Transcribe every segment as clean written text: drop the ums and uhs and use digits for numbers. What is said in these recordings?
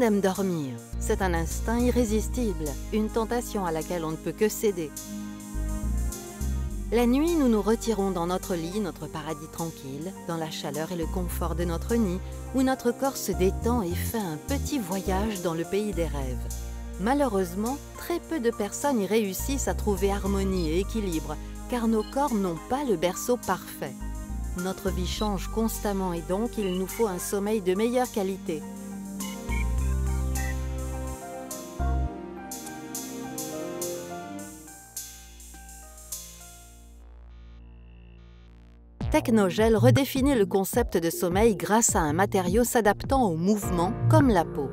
aime dormir. C'est un instinct irrésistible, une tentation à laquelle on ne peut que céder. La nuit, nous nous retirons dans notre lit, notre paradis tranquille, dans la chaleur et le confort de notre nid, où notre corps se détend et fait un petit voyage dans le pays des rêves. Malheureusement, très peu de personnes y réussissent à trouver harmonie et équilibre, car nos corps n'ont pas le berceau parfait. Notre vie change constamment et donc il nous faut un sommeil de meilleure qualité. Technogel redéfinit le concept de sommeil grâce à un matériau s'adaptant au mouvement, comme la peau.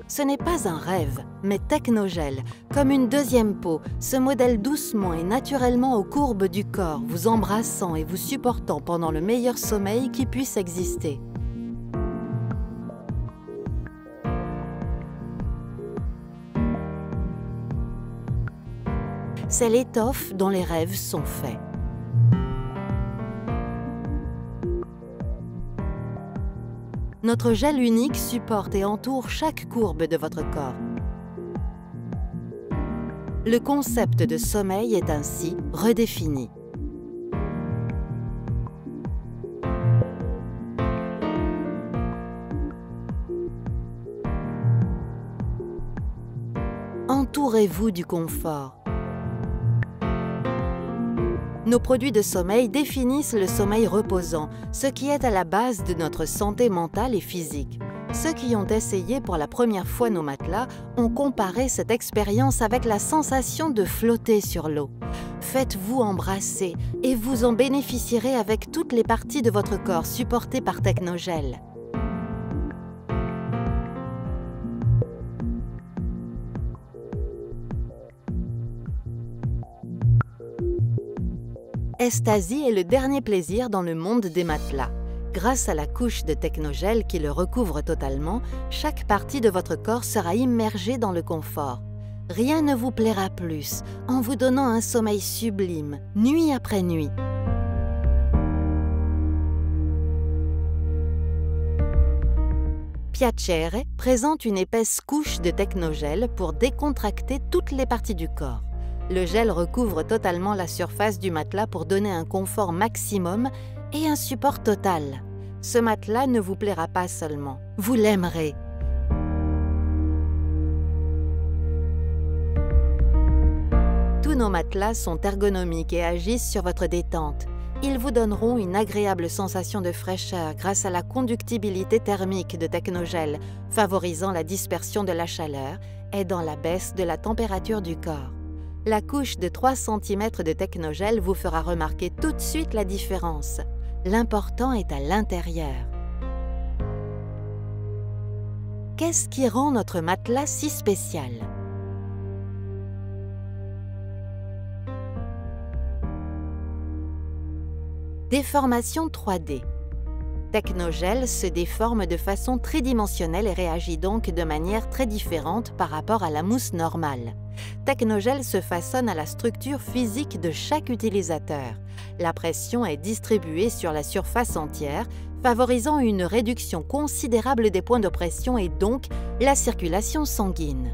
Ce n'est pas un rêve, mais Technogel, comme une deuxième peau, se modèle doucement et naturellement aux courbes du corps, vous embrassant et vous supportant pendant le meilleur sommeil qui puisse exister. C'est l'étoffe dont les rêves sont faits. Notre gel unique supporte et entoure chaque courbe de votre corps. Le concept de sommeil est ainsi redéfini. Entourez-vous du confort. Nos produits de sommeil définissent le sommeil reposant, ce qui est à la base de notre santé mentale et physique. Ceux qui ont essayé pour la première fois nos matelas ont comparé cette expérience avec la sensation de flotter sur l'eau. Faites-vous embrasser et vous en bénéficierez avec toutes les parties de votre corps supportées par Technogel. Estasie est le dernier plaisir dans le monde des matelas. Grâce à la couche de Technogel qui le recouvre totalement, chaque partie de votre corps sera immergée dans le confort. Rien ne vous plaira plus en vous donnant un sommeil sublime, nuit après nuit. Piacere présente une épaisse couche de Technogel pour décontracter toutes les parties du corps. Le gel recouvre totalement la surface du matelas pour donner un confort maximum et un support total. Ce matelas ne vous plaira pas seulement, vous l'aimerez. Tous nos matelas sont ergonomiques et agissent sur votre détente. Ils vous donneront une agréable sensation de fraîcheur grâce à la conductibilité thermique de Technogel, favorisant la dispersion de la chaleur, aidant la baisse de la température du corps. La couche de 3 cm de Technogel vous fera remarquer tout de suite la différence. L'important est à l'intérieur. Qu'est-ce qui rend notre matelas si spécial? Déformation 3D. Technogel se déforme de façon tridimensionnelle et réagit donc de manière très différente par rapport à la mousse normale. Technogel se façonne à la structure physique de chaque utilisateur. La pression est distribuée sur la surface entière, favorisant une réduction considérable des points de pression et donc la circulation sanguine.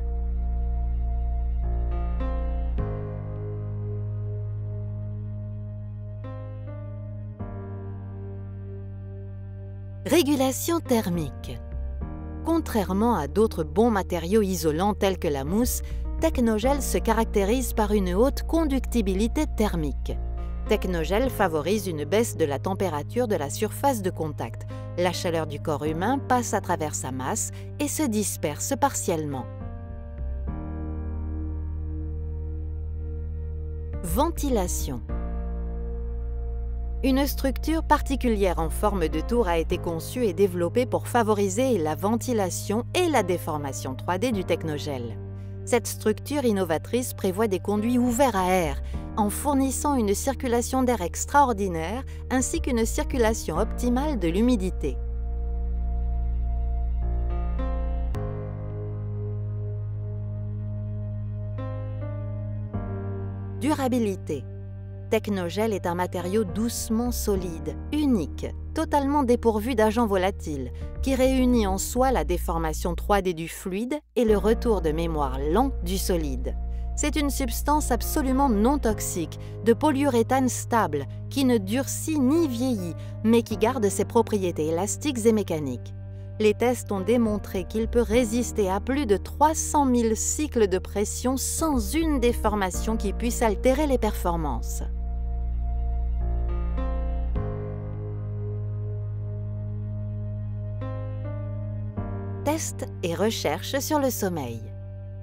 Régulation thermique. Contrairement à d'autres bons matériaux isolants tels que la mousse, Technogel se caractérise par une haute conductibilité thermique. Technogel favorise une baisse de la température de la surface de contact. La chaleur du corps humain passe à travers sa masse et se disperse partiellement. Ventilation. Une structure particulière en forme de tour a été conçue et développée pour favoriser la ventilation et la déformation 3D du Technogel. Cette structure innovatrice prévoit des conduits ouverts à air, en fournissant une circulation d'air extraordinaire ainsi qu'une circulation optimale de l'humidité. Durabilité. Technogel est un matériau doucement solide, unique, totalement dépourvu d'agents volatiles, qui réunit en soi la déformation 3D du fluide et le retour de mémoire lent du solide. C'est une substance absolument non toxique, de polyuréthane stable, qui ne durcit ni vieillit, mais qui garde ses propriétés élastiques et mécaniques. Les tests ont démontré qu'il peut résister à plus de 300 000 cycles de pression sans une déformation qui puisse altérer les performances. Tests et recherches sur le sommeil.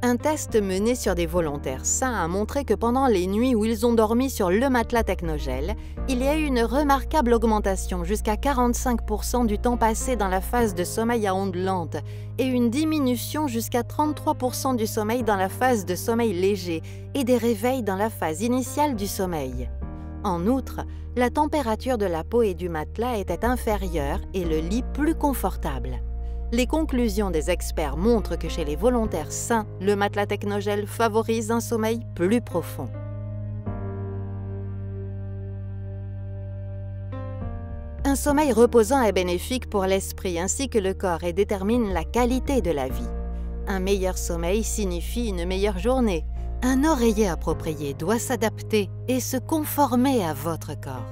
Un test mené sur des volontaires sains a montré que pendant les nuits où ils ont dormi sur le matelas Technogel, il y a eu une remarquable augmentation jusqu'à 45% du temps passé dans la phase de sommeil à ondes lentes et une diminution jusqu'à 33% du sommeil dans la phase de sommeil léger et des réveils dans la phase initiale du sommeil. En outre, la température de la peau et du matelas était inférieure et le lit plus confortable. Les conclusions des experts montrent que chez les volontaires sains, le matelas Technogel favorise un sommeil plus profond. Un sommeil reposant est bénéfique pour l'esprit ainsi que le corps et détermine la qualité de la vie. Un meilleur sommeil signifie une meilleure journée. Un oreiller approprié doit s'adapter et se conformer à votre corps.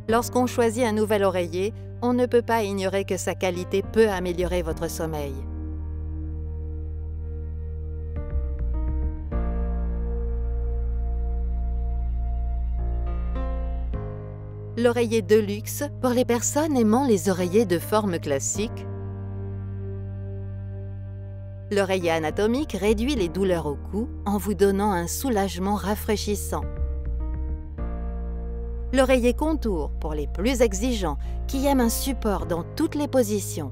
Lorsqu'on choisit un nouvel oreiller, on ne peut pas ignorer que sa qualité peut améliorer votre sommeil. L'oreiller de luxe pour les personnes aimant les oreillers de forme classique. L'oreiller anatomique réduit les douleurs au cou en vous donnant un soulagement rafraîchissant. L'oreiller contour pour les plus exigeants qui aiment un support dans toutes les positions.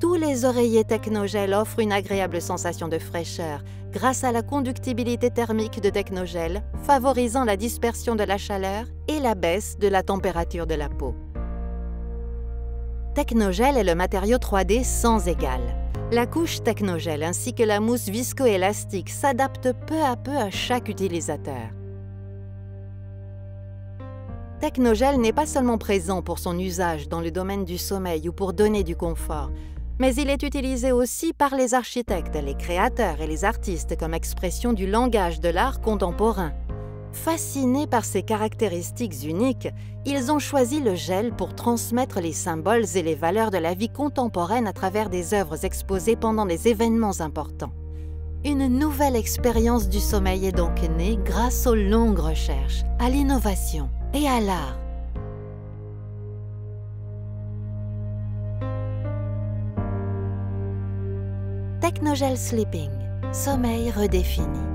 Tous les oreillers Technogel offrent une agréable sensation de fraîcheur grâce à la conductibilité thermique de Technogel, favorisant la dispersion de la chaleur et la baisse de la température de la peau. Technogel est le matériau 3D sans égal. La couche Technogel ainsi que la mousse viscoélastique s'adaptent peu à peu à chaque utilisateur. Technogel n'est pas seulement présent pour son usage dans le domaine du sommeil ou pour donner du confort, mais il est utilisé aussi par les architectes, les créateurs et les artistes comme expression du langage de l'art contemporain. Fascinés par ses caractéristiques uniques, ils ont choisi le gel pour transmettre les symboles et les valeurs de la vie contemporaine à travers des œuvres exposées pendant des événements importants. Une nouvelle expérience du sommeil est donc née grâce aux longues recherches, à l'innovation et à l'art. Technogel Sleeping, sommeil redéfini.